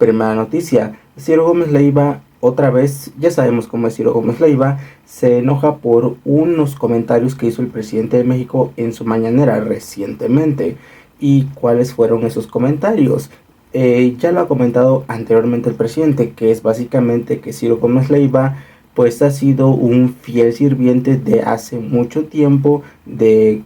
Primera noticia, Ciro Gómez Leiva, otra vez, ya sabemos cómo es Ciro Gómez Leiva, se enoja por unos comentarios que hizo el presidente de México en su mañanera recientemente. ¿Y cuáles fueron esos comentarios? Ya lo ha comentado anteriormente el presidente, que es básicamente que Ciro Gómez Leiva pues ha sido un fiel sirviente de hace mucho tiempo de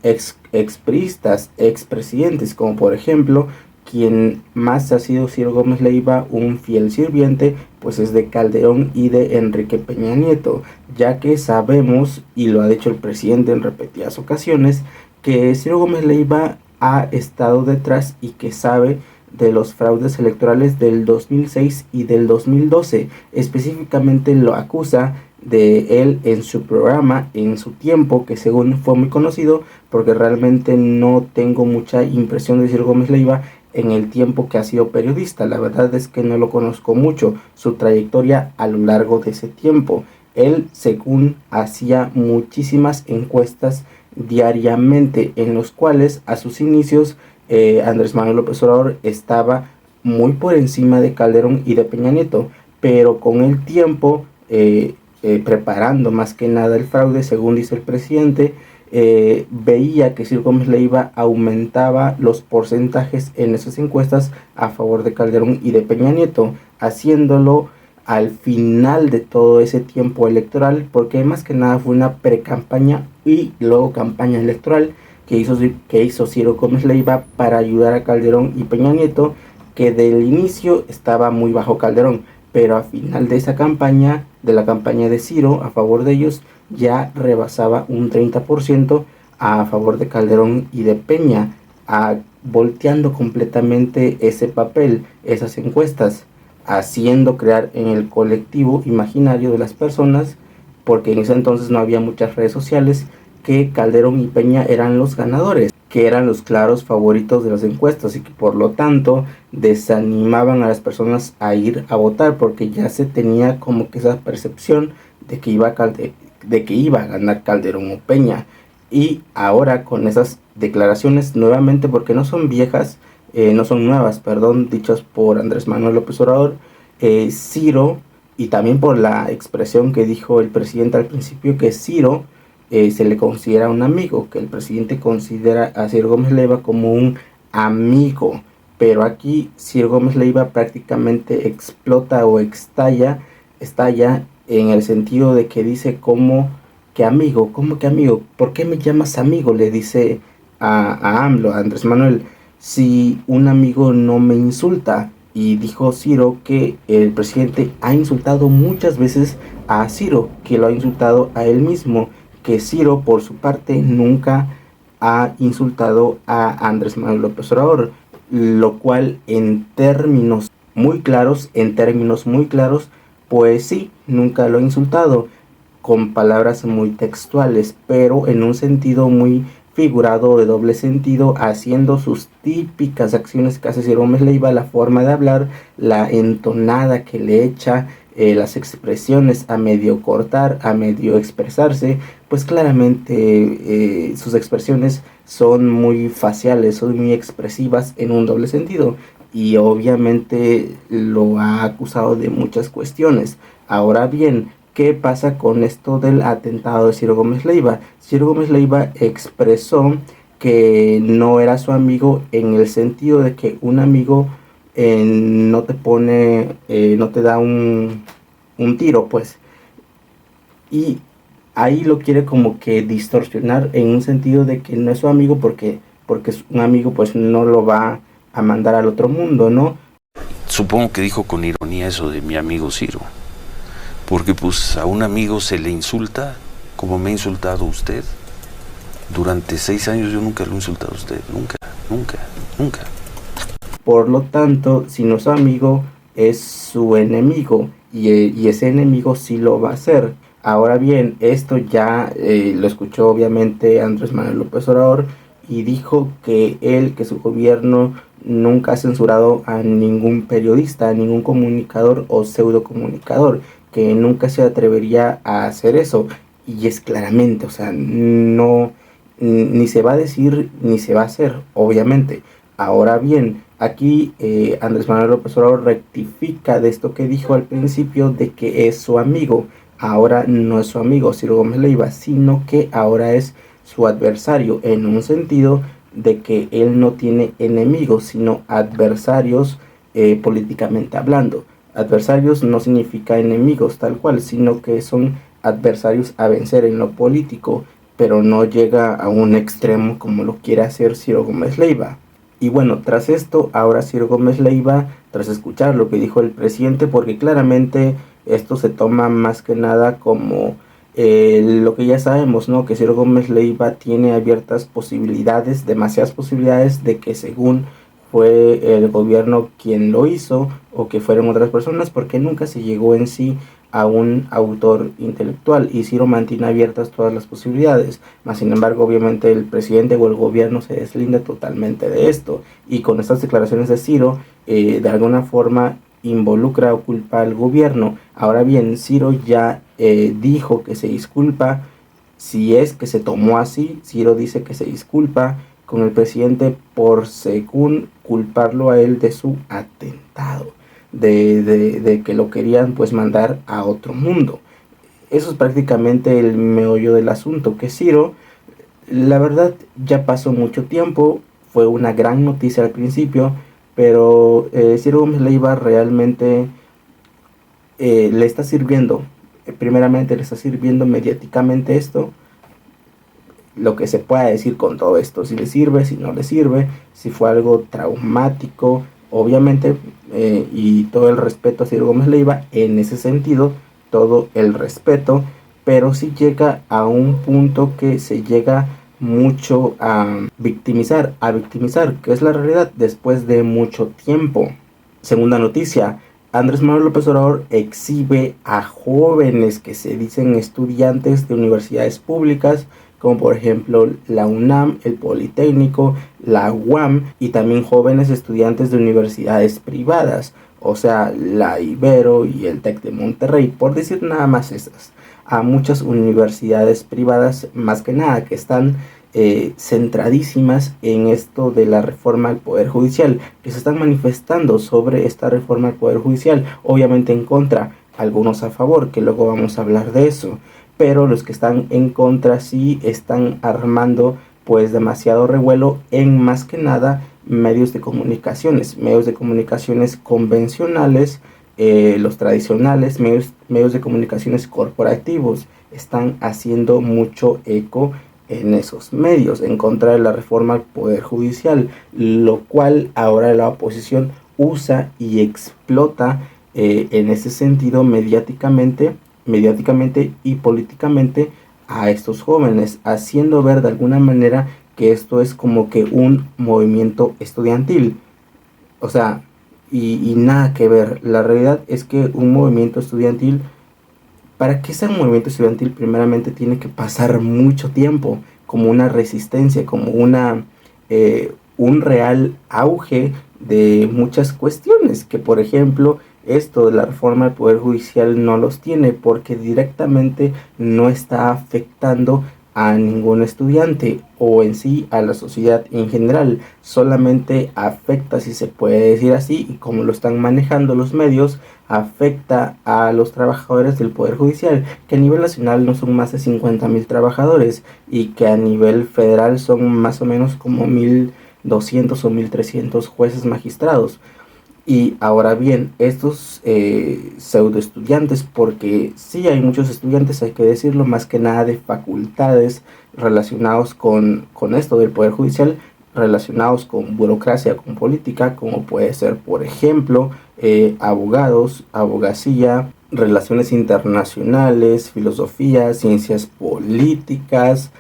expriistas, expresidentes, como por ejemplo, quien más ha sido Ciro Gómez Leiva un fiel sirviente, pues es de Calderón y de Enrique Peña Nieto, ya que sabemos, y lo ha dicho el presidente en repetidas ocasiones, que Ciro Gómez Leiva ha estado detrás y que sabe de los fraudes electorales del 2006 y del 2012. Específicamente lo acusa de él en su programa, en su tiempo, que según fue muy conocido, porque realmente no tengo mucha impresión de Ciro Gómez Leiva en el tiempo que ha sido periodista. La verdad es que no lo conozco mucho, su trayectoria a lo largo de ese tiempo. Él, según, hacía muchísimas encuestas diariamente, en los cuales a sus inicios Andrés Manuel López Obrador estaba muy por encima de Calderón y de Peña Nieto, pero con el tiempo, preparando más que nada el fraude, según dice el presidente, veía que Ciro Gómez Leiva aumentaba los porcentajes en esas encuestas a favor de Calderón y de Peña Nieto, haciéndolo al final de todo ese tiempo electoral, porque más que nada fue una pre-campaña y luego campaña electoral que hizo Ciro Gómez Leiva para ayudar a Calderón y Peña Nieto, que del inicio estaba muy bajo Calderón, pero al final de esa campaña, de la campaña de Ciro a favor de ellos, ya rebasaba un 30% a favor de Calderón y de Peña, volteando completamente ese papel, esas encuestas, haciendo crear en el colectivo imaginario de las personas, porque en ese entonces no había muchas redes sociales, que Calderón y Peña eran los ganadores, que eran los claros favoritos de las encuestas y que por lo tanto desanimaban a las personas a ir a votar, porque ya se tenía como que esa percepción de que iba a ganar Calderón o Peña. Y ahora con esas declaraciones nuevamente, porque no son viejas, no son nuevas, perdón, dichas por Andrés Manuel López Obrador, Ciro, y también por la expresión que dijo el presidente al principio, que Ciro se le considera un amigo, que el presidente considera a Ciro Gómez Leiva como un amigo, pero aquí Ciro Gómez Leiva prácticamente explota o estalla en el sentido de que dice como que amigo, ¿por qué me llamas amigo? Le dice a AMLO, a Andrés Manuel, si un amigo no me insulta. Y dijo Ciro que el presidente ha insultado muchas veces a Ciro, que lo ha insultado a él mismo, que Ciro por su parte nunca ha insultado a Andrés Manuel López Obrador, lo cual en términos muy claros, pues sí, nunca lo ha insultado, con palabras muy textuales, pero en un sentido muy figurado, de doble sentido, haciendo sus típicas acciones que hace Ciro Gómez Leiva, la forma de hablar, la entonada que le echa, las expresiones a medio cortar, a medio expresarse, pues claramente sus expresiones son muy faciales, son muy expresivas en un doble sentido, y obviamente lo ha acusado de muchas cuestiones. Ahora bien, ¿qué pasa con esto del atentado de Ciro Gómez Leiva? Ciro Gómez Leiva expresó que no era su amigo en el sentido de que un amigo no te pone, no te da un tiro, pues. Y ahí lo quiere como que distorsionar en un sentido de que no es su amigo porque es un amigo, pues no lo va a mandar al otro mundo, ¿no? Supongo que dijo con ironía eso de mi amigo Ciro, porque pues a un amigo se le insulta como me ha insultado usted. Durante 6 años yo nunca lo he insultado a usted, nunca. Por lo tanto, si no es su amigo, es su enemigo, y ese enemigo sí lo va a hacer. Ahora bien, esto ya lo escuchó obviamente Andrés Manuel López Obrador, y dijo que su gobierno nunca ha censurado a ningún periodista, a ningún comunicador o pseudo comunicador, que nunca se atrevería a hacer eso. Y es claramente, o sea, no, ni se va a decir ni se va a hacer, obviamente. Ahora bien, Aquí Andrés Manuel López Obrador rectifica de esto que dijo al principio de que es su amigo. Ahora no es su amigo Ciro Gómez Leiva, sino que ahora es su adversario, en un sentido de que él no tiene enemigos, sino adversarios políticamente hablando. Adversarios no significa enemigos tal cual, sino que son adversarios a vencer en lo político, pero no llega a un extremo como lo quiere hacer Ciro Gómez Leiva. Y bueno, tras esto, ahora Ciro Gómez Leiva, tras escuchar lo que dijo el presidente, porque claramente esto se toma más que nada como lo que ya sabemos, ¿no? Que Ciro Gómez Leiva tiene abiertas posibilidades, demasiadas posibilidades de que según fue el gobierno quien lo hizo o que fueron otras personas, porque nunca se llegó en sí a un autor intelectual y Ciro mantiene abiertas todas las posibilidades, más sin embargo obviamente el presidente o el gobierno se deslinda totalmente de esto y con estas declaraciones de Ciro de alguna forma involucra o culpa al gobierno. Ahora bien, Ciro ya dijo que se disculpa, si es que se tomó así, Ciro dice que se disculpa con el presidente por según culparlo a él de su atentado. De que lo querían pues mandar a otro mundo. Eso es prácticamente el meollo del asunto, que Ciro, la verdad ya pasó mucho tiempo, fue una gran noticia al principio, pero Ciro Gómez Leiva realmente le está sirviendo, primeramente le está sirviendo mediáticamente esto, lo que se pueda decir con todo esto, si le sirve, si no le sirve, si fue algo traumático, obviamente, y todo el respeto a Ciro Gómez Leiva, en ese sentido, todo el respeto, pero sí llega a un punto que se llega mucho a victimizar, que es la realidad después de mucho tiempo. Segunda noticia, Andrés Manuel López Obrador exhibe a jóvenes que se dicen estudiantes de universidades públicas, como por ejemplo la UNAM, el Politécnico, la UAM y también jóvenes estudiantes de universidades privadas, o sea, la Ibero y el TEC de Monterrey, por decir nada más esas. A muchas universidades privadas, más que nada, que están centradísimas en esto de la reforma al Poder Judicial, que se están manifestando sobre esta reforma al Poder Judicial, obviamente en contra, algunos a favor, que luego vamos a hablar de eso, pero los que están en contra sí están armando pues demasiado revuelo en más que nada medios de comunicaciones convencionales, los tradicionales, medios de comunicaciones corporativos están haciendo mucho eco en esos medios en contra de la reforma al Poder Judicial, lo cual ahora la oposición usa y explota en ese sentido mediáticamente y políticamente a estos jóvenes, haciendo ver de alguna manera que esto es como que un movimiento estudiantil. O sea, y nada que ver. La realidad es que un movimiento estudiantil, para que sea un movimiento estudiantil, primeramente tiene que pasar mucho tiempo, como una resistencia, como un real auge de muchas cuestiones, que por ejemplo esto de la reforma del Poder Judicial no los tiene, porque directamente no está afectando a ningún estudiante o en sí a la sociedad en general, solamente afecta, si se puede decir así, y como lo están manejando los medios, afecta a los trabajadores del Poder Judicial, que a nivel nacional no son más de 50,000 trabajadores y que a nivel federal son más o menos como 1,200 o 1,300 jueces magistrados. Y ahora bien, estos pseudo estudiantes, porque sí hay muchos estudiantes, hay que decirlo, más que nada de facultades relacionados con esto del Poder Judicial, relacionados con burocracia, con política, como puede ser, por ejemplo, abogados, abogacía, relaciones internacionales, filosofía, ciencias políticas,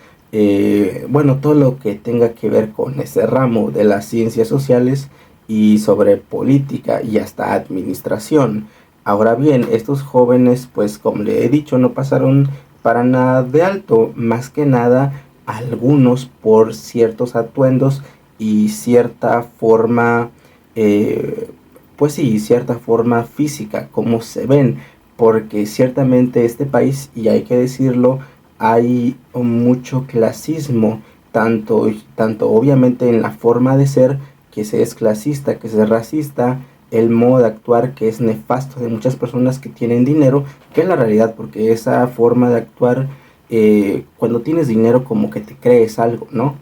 bueno, todo lo que tenga que ver con ese ramo de las ciencias sociales y sobre política y hasta administración. Ahora bien, estos jóvenes, pues como le he dicho, no pasaron para nada de alto, más que nada algunos por ciertos atuendos y cierta forma, pues sí, cierta forma física, como se ven, porque ciertamente este país, y hay que decirlo, hay mucho clasismo, tanto obviamente en la forma de ser, que se es clasista, que se es racista, el modo de actuar que es nefasto de muchas personas que tienen dinero, que es la realidad, porque esa forma de actuar, cuando tienes dinero como que te crees algo, ¿no?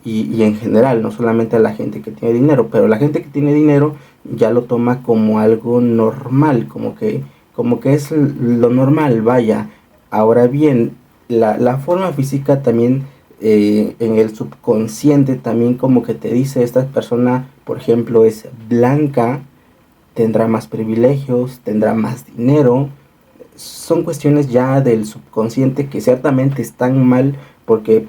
Y en general, no solamente a la gente que tiene dinero, pero la gente que tiene dinero ya lo toma como algo normal, como que es lo normal, vaya. Ahora bien, la forma física también, en el subconsciente también como que te dice, esta persona, por ejemplo, es blanca, tendrá más privilegios, tendrá más dinero. Son cuestiones ya del subconsciente que ciertamente están mal porque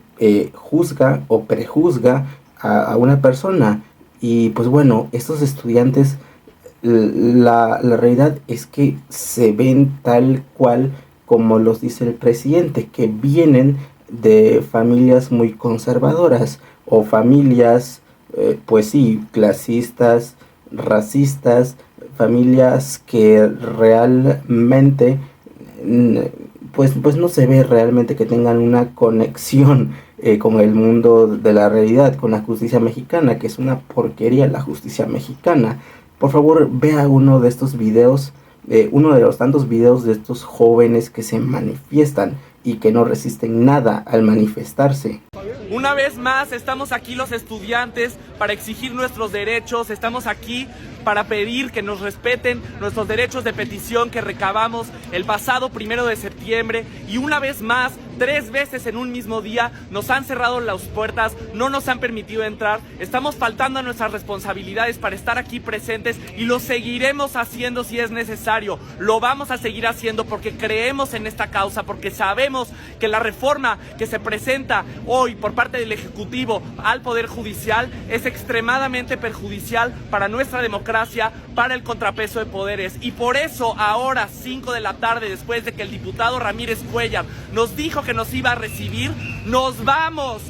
juzga o prejuzga a una persona. Y pues bueno, estos estudiantes, la realidad es que se ven tal cual como los dice el presidente, que vienen de familias muy conservadoras o familias, pues sí, clasistas, racistas, familias que realmente, pues no se ve realmente que tengan una conexión con el mundo de la realidad, con la justicia mexicana, que es una porquería la justicia mexicana. Por favor, vea uno de estos videos, uno de los tantos videos de estos jóvenes que se manifiestan y que no resisten nada al manifestarse. Una vez más estamos aquí los estudiantes para exigir nuestros derechos, estamos aquí para pedir que nos respeten nuestros derechos de petición que recabamos el pasado 1 de septiembre y una vez más, 3 veces en un mismo día, nos han cerrado las puertas, no nos han permitido entrar, estamos faltando a nuestras responsabilidades para estar aquí presentes y lo seguiremos haciendo si es necesario, lo vamos a seguir haciendo porque creemos en esta causa, porque sabemos que la reforma que se presenta hoy por parte del Ejecutivo al Poder Judicial es extremadamente perjudicial para nuestra democracia, para el contrapeso de poderes y por eso ahora 5 de la tarde después de que el diputado Ramírez Cuellar nos dijo que nos iba a recibir, nos vamos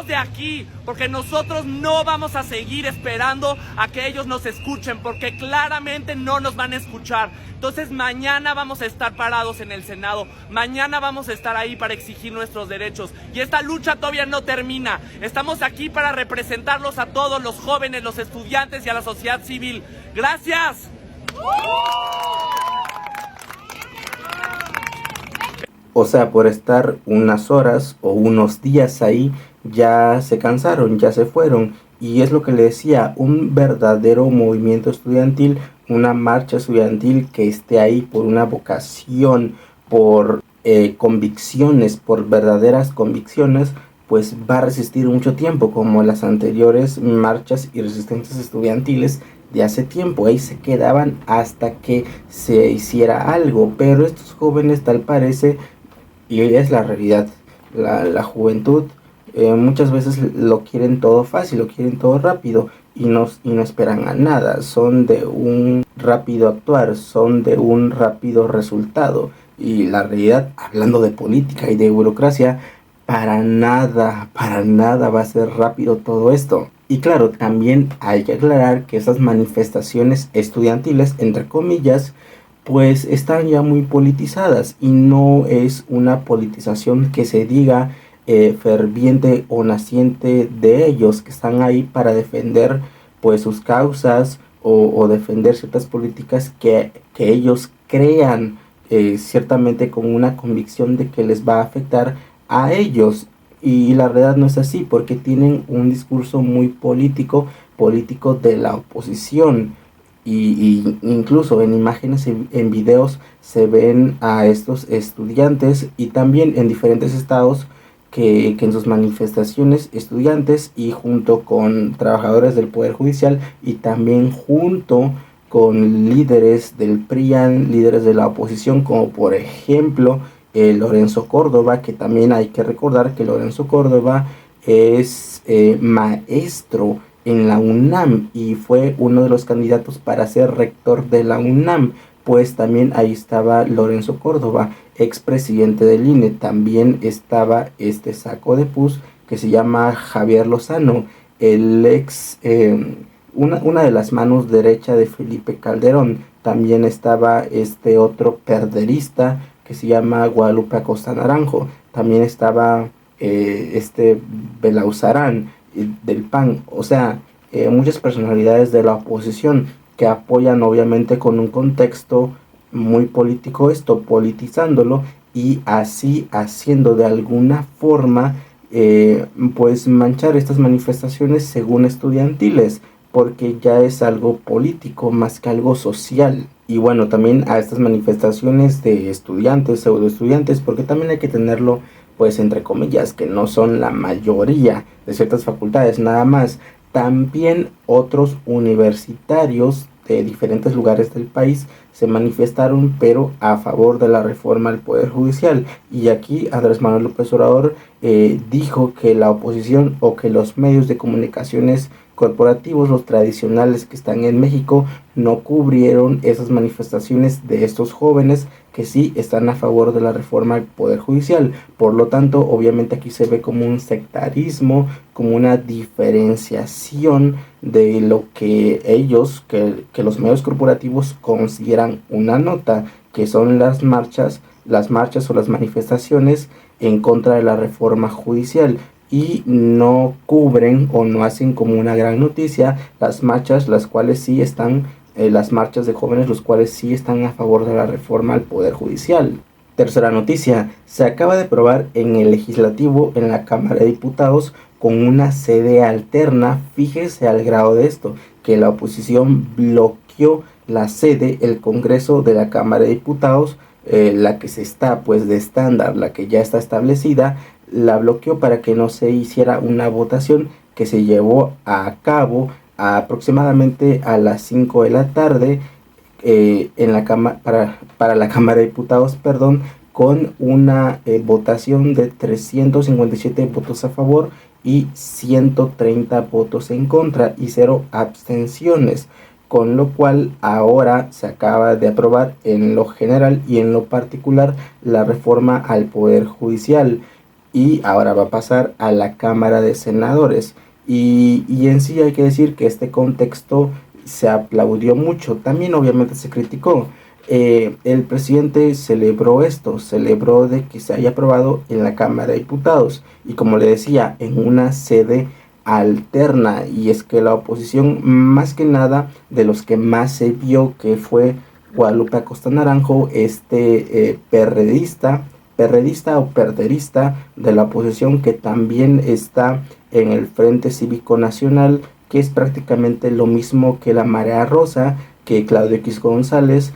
de aquí, porque nosotros no vamos a seguir esperando a que ellos nos escuchen, porque claramente no nos van a escuchar. Entonces mañana vamos a estar parados en el Senado, mañana vamos a estar ahí para exigir nuestros derechos y esta lucha todavía no termina. Estamos aquí para representarlos a todos los jóvenes, los estudiantes y a la sociedad civil. ¡Gracias! O sea, por estar unas horas o unos días ahí, ya se cansaron, ya se fueron. Y es lo que le decía, un verdadero movimiento estudiantil, una marcha estudiantil que esté ahí por una vocación, por convicciones, por verdaderas convicciones, pues va a resistir mucho tiempo, como las anteriores marchas y resistencias estudiantiles de hace tiempo. Ahí se quedaban hasta que se hiciera algo, pero estos jóvenes tal parece, y es la realidad, la juventud muchas veces lo quieren todo fácil, lo quieren todo rápido y no esperan a nada, son de un rápido actuar, son de un rápido resultado y la realidad, hablando de política y de burocracia, para nada va a ser rápido todo esto. Y claro, también hay que aclarar que esas manifestaciones estudiantiles, entre comillas, pues están ya muy politizadas y no es una politización que se diga ferviente o naciente de ellos, que están ahí para defender pues sus causas o defender ciertas políticas que ellos crean, ciertamente con una convicción de que les va a afectar a ellos. Y la realidad no es así, porque tienen un discurso muy político de la oposición. Y incluso en imágenes, en videos, se ven a estos estudiantes y también en diferentes estados que en sus manifestaciones estudiantes y junto con trabajadores del Poder Judicial y también junto con líderes del PRIAN, líderes de la oposición, como por ejemplo Lorenzo Córdoba, que también hay que recordar que Lorenzo Córdoba es maestro en la UNAM y fue uno de los candidatos para ser rector de la UNAM. Pues también ahí estaba Lorenzo Córdoba, expresidente del INE. También estaba este saco de pus que se llama Javier Lozano, el una de las manos derecha de Felipe Calderón. También estaba este otro perderista que se llama Guadalupe Acosta Naranjo. También estaba este Belauzarán del PAN. O sea, muchas personalidades de la oposición que apoyan obviamente con un contexto muy político esto, politizándolo y así haciendo de alguna forma pues manchar estas manifestaciones según estudiantiles, porque ya es algo político más que algo social. Y bueno, también a estas manifestaciones de estudiantes, pseudo estudiantes, porque también hay que tenerlo pues entre comillas, que no son la mayoría de ciertas facultades nada más, también otros universitarios de diferentes lugares del país se manifestaron, pero a favor de la reforma al Poder Judicial. Y aquí Andrés Manuel López Obrador dijo que la oposición o que los medios de comunicaciones corporativos, los tradicionales que están en México, no cubrieron esas manifestaciones de estos jóvenes que sí están a favor de la reforma al Poder Judicial. Por lo tanto, obviamente aquí se ve como un sectarismo, como una diferenciación de lo que ellos, que los medios corporativos consideran una nota, que son las marchas o las manifestaciones en contra de la reforma judicial, y no cubren o no hacen como una gran noticia las marchas, las cuales sí están, las marchas de jóvenes, los cuales sí están a favor de la reforma al Poder Judicial. Tercera noticia, se acaba de aprobar en el Legislativo, en la Cámara de Diputados, con una sede alterna. Fíjese al grado de esto, que la oposición bloqueó la sede, el Congreso de la Cámara de Diputados, la que se está pues de estándar, la que ya está establecida, la bloqueó para que no se hiciera una votación que se llevó a cabo aproximadamente a las 5 de la tarde en la para la Cámara de Diputados, perdón, con una votación de 357 votos a favor y 130 votos en contra y 0 abstenciones, con lo cual ahora se acaba de aprobar en lo general y en lo particular la reforma al Poder Judicial, y ahora va a pasar a la Cámara de Senadores. Y en sí hay que decir que este contexto se aplaudió mucho, también obviamente se criticó. El presidente celebró esto, celebró de que se haya aprobado en la Cámara de Diputados, y como le decía, en una sede alterna. Y es que la oposición, más que nada, de los que más se vio, que fue Guadalupe Acosta Naranjo, perredista o perderista de la oposición, que también está en el Frente Cívico Nacional, que es prácticamente lo mismo que la Marea Rosa, que Claudio X González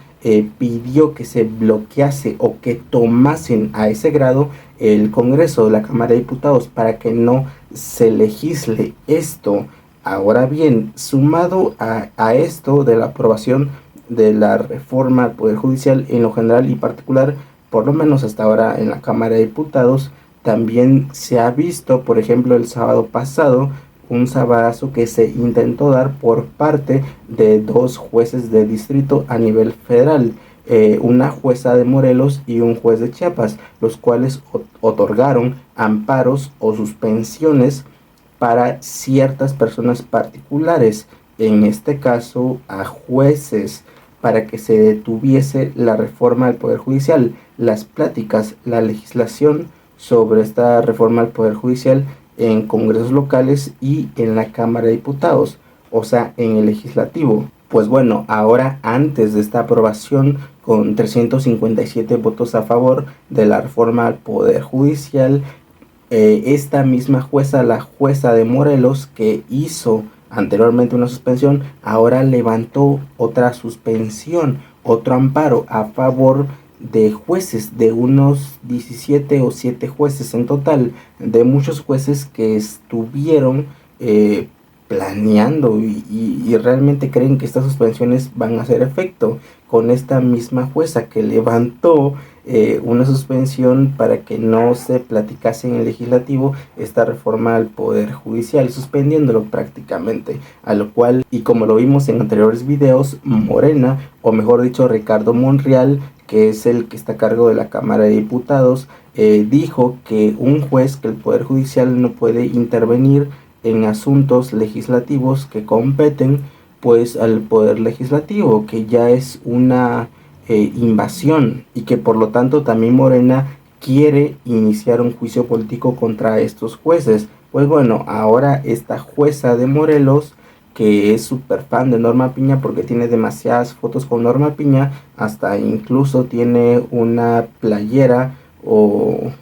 pidió que se bloquease o que tomasen a ese grado el Congreso de la Cámara de Diputados para que no se legisle esto. Ahora bien, sumado a esto de la aprobación de la reforma al Poder Judicial en lo general y particular, por lo menos hasta ahora en la Cámara de Diputados, también se ha visto, por ejemplo, el sábado pasado, un sabadazo que se intentó dar por parte de 2 jueces de distrito a nivel federal, una jueza de Morelos y un juez de Chiapas, los cuales otorgaron amparos o suspensiones para ciertas personas particulares, en este caso a jueces, para que se detuviese la reforma al Poder Judicial. Las pláticas, la legislación sobre esta reforma al Poder Judicial en congresos locales y en la Cámara de Diputados, o sea, en el legislativo. Pues bueno, ahora antes de esta aprobación con 357 votos a favor de la reforma al Poder Judicial, esta misma jueza, la jueza de Morelos, que hizo anteriormente una suspensión, ahora levantó otra suspensión, otro amparo a favor de jueces, de unos 17 o 7 jueces en total, de muchos jueces que estuvieron planeando y realmente creen que estas suspensiones van a hacer efecto, con esta misma jueza que levantó una suspensión para que no se platicase en el legislativo esta reforma al Poder Judicial, suspendiéndolo prácticamente, a lo cual, y como lo vimos en anteriores videos, Morena, o mejor dicho Ricardo Monreal, que es el que está a cargo de la Cámara de Diputados, dijo que un juez, que el Poder Judicial no puede intervenir en asuntos legislativos que competen pues al Poder Legislativo, que ya es una invasión, y que por lo tanto también Morena quiere iniciar un juicio político contra estos jueces. Pues bueno, ahora esta jueza de Morelos que es súper fan de Norma Piña porque tiene demasiadas fotos con Norma Piña, hasta incluso tiene una playera o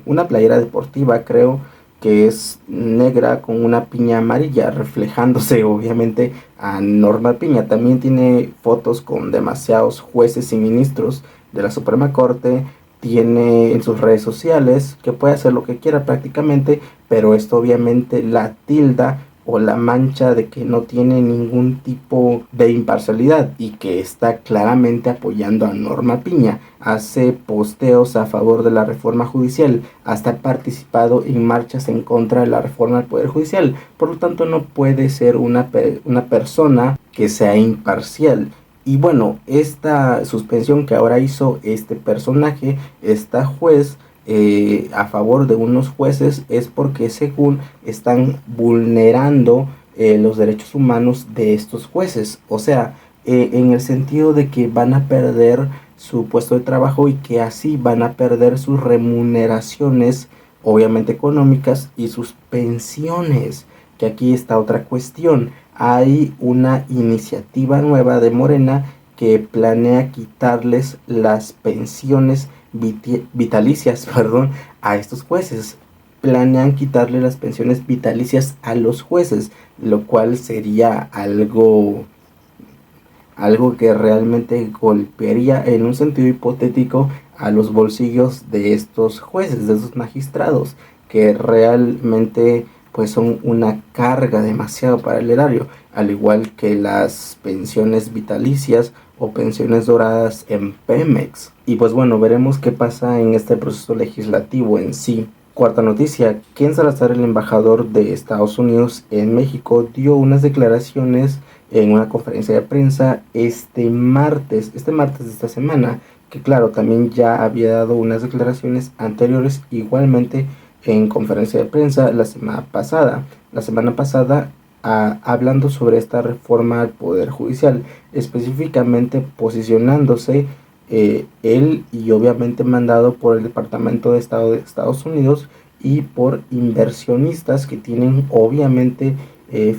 una playera deportiva, creo, que es negra con una piña amarilla, reflejándose obviamente a Norma Piña. También tiene fotos con demasiados jueces y ministros de la Suprema Corte. Tiene en sus redes sociales que puede hacer lo que quiera prácticamente, pero esto obviamente la tilda o la mancha de que no tiene ningún tipo de imparcialidad y que está claramente apoyando a Norma Piña. Hace posteos a favor de la reforma judicial, hasta ha participado en marchas en contra de la reforma del Poder Judicial. Por lo tanto, no puede ser una persona que sea imparcial. Y bueno, esta suspensión que ahora hizo este personaje, esta juez, a favor de unos jueces, es porque según están vulnerando los derechos humanos de estos jueces. O sea, en el sentido de que van a perder su puesto de trabajo y que así van a perder sus remuneraciones, obviamente económicas, y sus pensiones. Que aquí está otra cuestión. Hay una iniciativa nueva de Morena que planea quitarles las pensiones vitalicias, a estos jueces. Planean quitarle las pensiones vitalicias a los jueces, lo cual sería algo que realmente golpearía en un sentido hipotético a los bolsillos de estos jueces, de estos magistrados, que realmente pues son una carga demasiado para el erario, al igual que las pensiones vitalicias o pensiones doradas en Pemex. Y pues bueno, veremos qué pasa en este proceso legislativo en sí. Cuarta noticia, Ken Salazar, el embajador de Estados Unidos en México, dio unas declaraciones en una conferencia de prensa este martes de esta semana, que claro, también ya había dado unas declaraciones anteriores igualmente en conferencia de prensa la semana pasada, hablando sobre esta reforma al Poder Judicial, específicamente posicionándose él y obviamente mandado por el Departamento de Estado de Estados Unidos y por inversionistas que tienen obviamente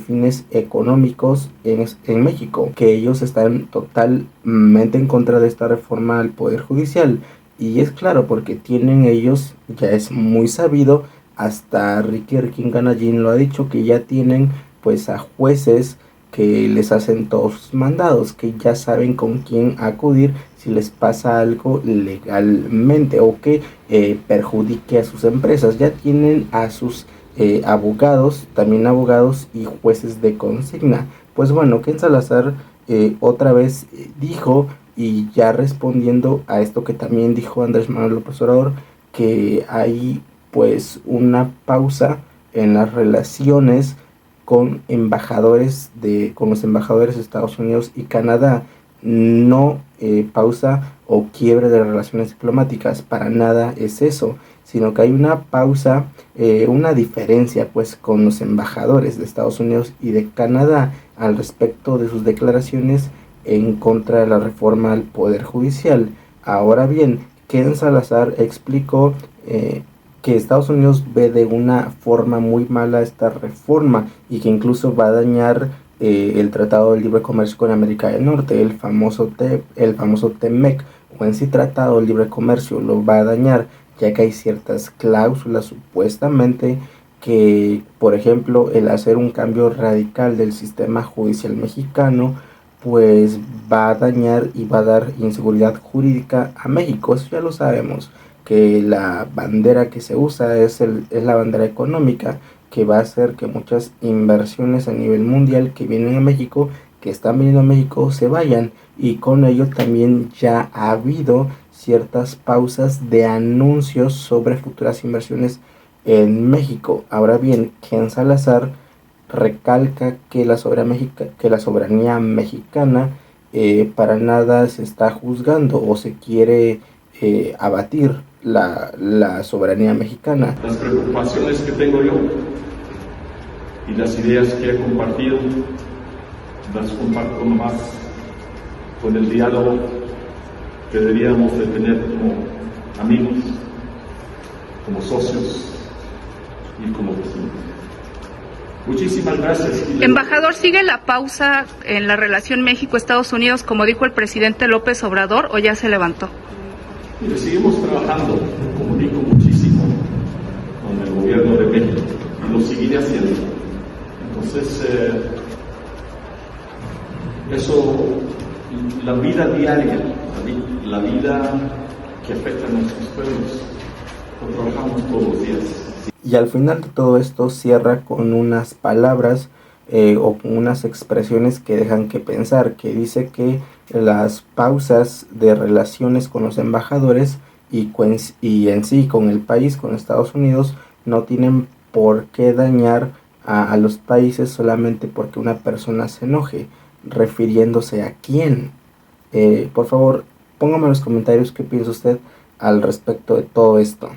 fines económicos en México, que ellos están totalmente en contra de esta reforma al Poder Judicial. Y es claro, porque tienen ellos, ya es muy sabido, hasta Ricky Riquín-Canallín lo ha dicho, que ya tienen pues a jueces que les hacen todos sus mandados, que ya saben con quién acudir si les pasa algo legalmente o que perjudique a sus empresas. Ya tienen a sus abogados, también abogados y jueces de consigna. Pues bueno, Ken Salazar otra vez dijo, y ya respondiendo a esto que también dijo Andrés Manuel López Obrador, que hay pues una pausa en las relaciones con los embajadores de Estados Unidos y Canadá. No pausa o quiebre de relaciones diplomáticas, para nada es eso, sino que hay una pausa, una diferencia pues con los embajadores de Estados Unidos y de Canadá al respecto de sus declaraciones en contra de la reforma al Poder Judicial. Ahora bien, Ken Salazar explicó que Estados Unidos ve de una forma muy mala esta reforma y que incluso va a dañar el Tratado de Libre Comercio con América del Norte, el famoso TEMEC, o en sí Tratado de Libre Comercio, lo va a dañar, ya que hay ciertas cláusulas supuestamente que, por ejemplo, el hacer un cambio radical del sistema judicial mexicano pues va a dañar y va a dar inseguridad jurídica a México. Eso ya lo sabemos, que la bandera que se usa es la bandera económica, que va a hacer que muchas inversiones a nivel mundial que vienen a México, que están viniendo a México, se vayan, y con ello también ya ha habido ciertas pausas de anuncios sobre futuras inversiones en México. Ahora bien, Ken Salazar recalca que la soberanía mexicana para nada se está juzgando o se quiere abatir la soberanía mexicana. Las preocupaciones que tengo yo y las ideas que he compartido las comparto más con el diálogo que deberíamos de tener como amigos, como socios y como vecinos. Muchísimas gracias. Embajador, ¿sigue la pausa en la relación México-Estados Unidos, como dijo el presidente López Obrador, o ya se levantó? Mire, seguimos trabajando, comunico muchísimo con el gobierno de México y lo seguiré haciendo. Entonces, eso, la vida diaria, la vida que afecta a nuestros pueblos, lo trabajamos todos los días. Y al final de todo esto cierra con unas palabras o con unas expresiones que dejan que pensar, que dice que las pausas de relaciones con los embajadores y en sí con el país, con Estados Unidos, no tienen por qué dañar a los países solamente porque una persona se enoje, refiriéndose a quién. Por favor, póngame en los comentarios qué piensa usted al respecto de todo esto.